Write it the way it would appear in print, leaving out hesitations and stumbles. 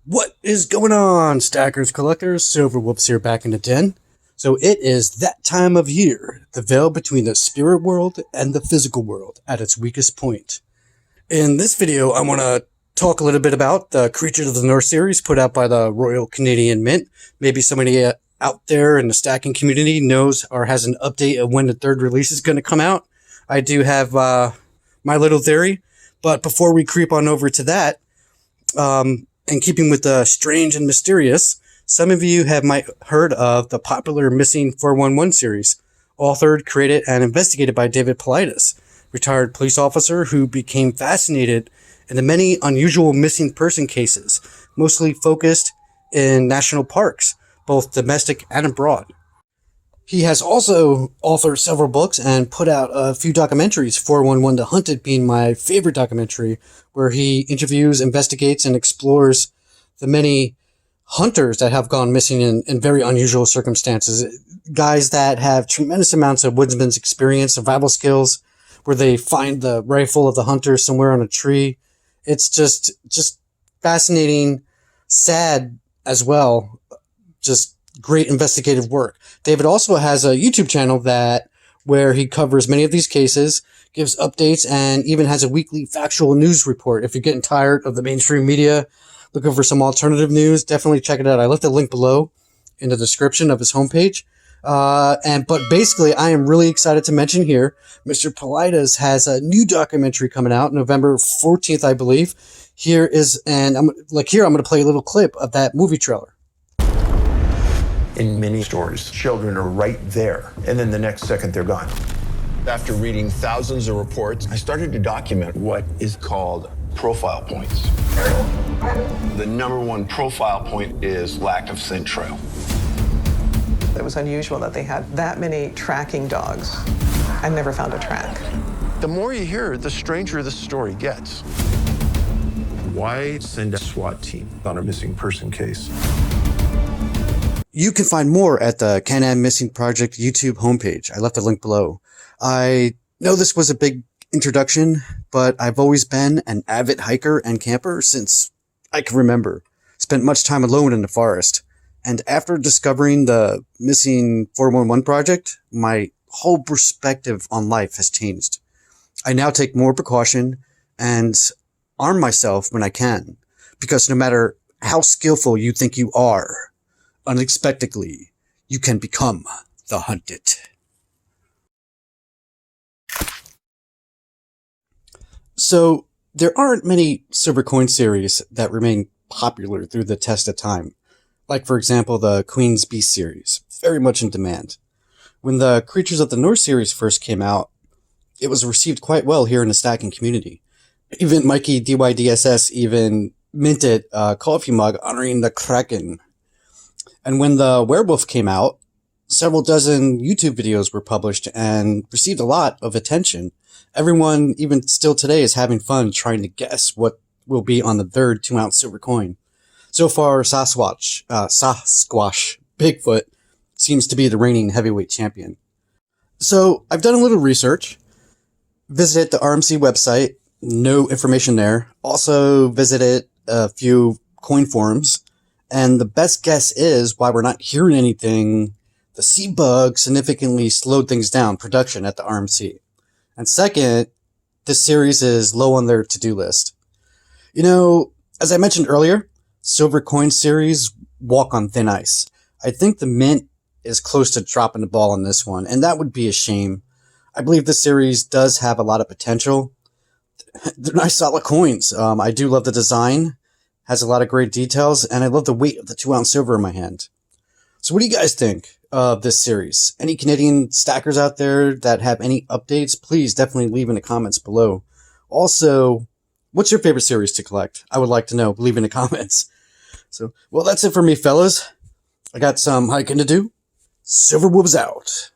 What is going on, stackers, collectors? Silverwolf's here back in the den. So it is that time of year, the veil between the spirit world and the physical world at its weakest point. In this video, I want to talk a little bit about the Creatures of the North series put out by the Royal Canadian Mint. Maybe somebody out there in the stacking community knows or has an update of when the third release is going to come out. I do have my little theory, but before we creep on over to that, in keeping with the strange and mysterious, some of you might heard of the popular Missing 411 series, authored, created, and investigated by David Paulides, retired police officer who became fascinated in the many unusual missing person cases, mostly focused in national parks, both domestic and abroad. He has also authored several books and put out a few documentaries, 411 The Hunted being my favorite documentary, where he interviews, investigates, and explores the many hunters that have gone missing in very unusual circumstances. Guys that have tremendous amounts of woodsman's experience, survival skills, where they find the rifle of the hunter somewhere on a tree. It's just fascinating, sad as well, just great investigative work. David also has a YouTube channel where he covers many of these cases, gives updates, and even has a weekly factual news report. If you're getting tired of the mainstream media, looking for some alternative news, definitely check it out. I left a link below in the description of his homepage. But basically, I am really excited to mention here, Mr. Paulides has a new documentary coming out November 14th, I believe. I'm going to play a little clip of that movie trailer. In many stories, children are right there, and then the next second they're gone. After reading thousands of reports, I started to document what is called profile points. The number one profile point is lack of scent trail. It was unusual that they had that many tracking dogs and never found a track. The more you hear, the stranger the story gets. Why send a SWAT team on a missing person case? You can find more at the Canam Missing Project YouTube homepage. I left a link below. I know this was a big introduction, but I've always been an avid hiker and camper since I can remember. Spent much time alone in the forest. And after discovering the Missing 411 project, my whole perspective on life has changed. I now take more precaution and arm myself when I can, because no matter how skillful you think you are, unexpectedly, you can become the hunted. So, there aren't many silver coin series that remain popular through the test of time. Like, for example, the Queen's Beast series, very much in demand. When the Creatures of the North series first came out, it was received quite well here in the stacking community. Even Mikey DYDSS even minted a coffee mug honoring the Kraken. And when the Werewolf came out, several dozen YouTube videos were published and received a lot of attention. Everyone, even still today, is having fun trying to guess what will be on the third 2-ounce silver coin. So far, Sasquatch, Bigfoot, seems to be the reigning heavyweight champion. So, I've done a little research, visited the RMC website, no information there. Also visited a few coin forums. And the best guess is why we're not hearing anything. The sea bug significantly slowed things down, production at the RMC. And second, this series is low on their to-do list. You know, as I mentioned earlier, silver coin series walk on thin ice. I think the Mint is close to dropping the ball on this one, and that would be a shame. I believe this series does have a lot of potential. They're nice solid coins. I do love the design. Has a lot of great details, and I love the weight of the 2-ounce silver in my hand. So what do you guys think of this series? Any Canadian stackers out there that have any updates, please definitely leave in the comments below. Also, what's your favorite series to collect? I would like to know. Leave in the comments. So, well, that's it for me, fellas. I got some hiking to do. Silverwolves out.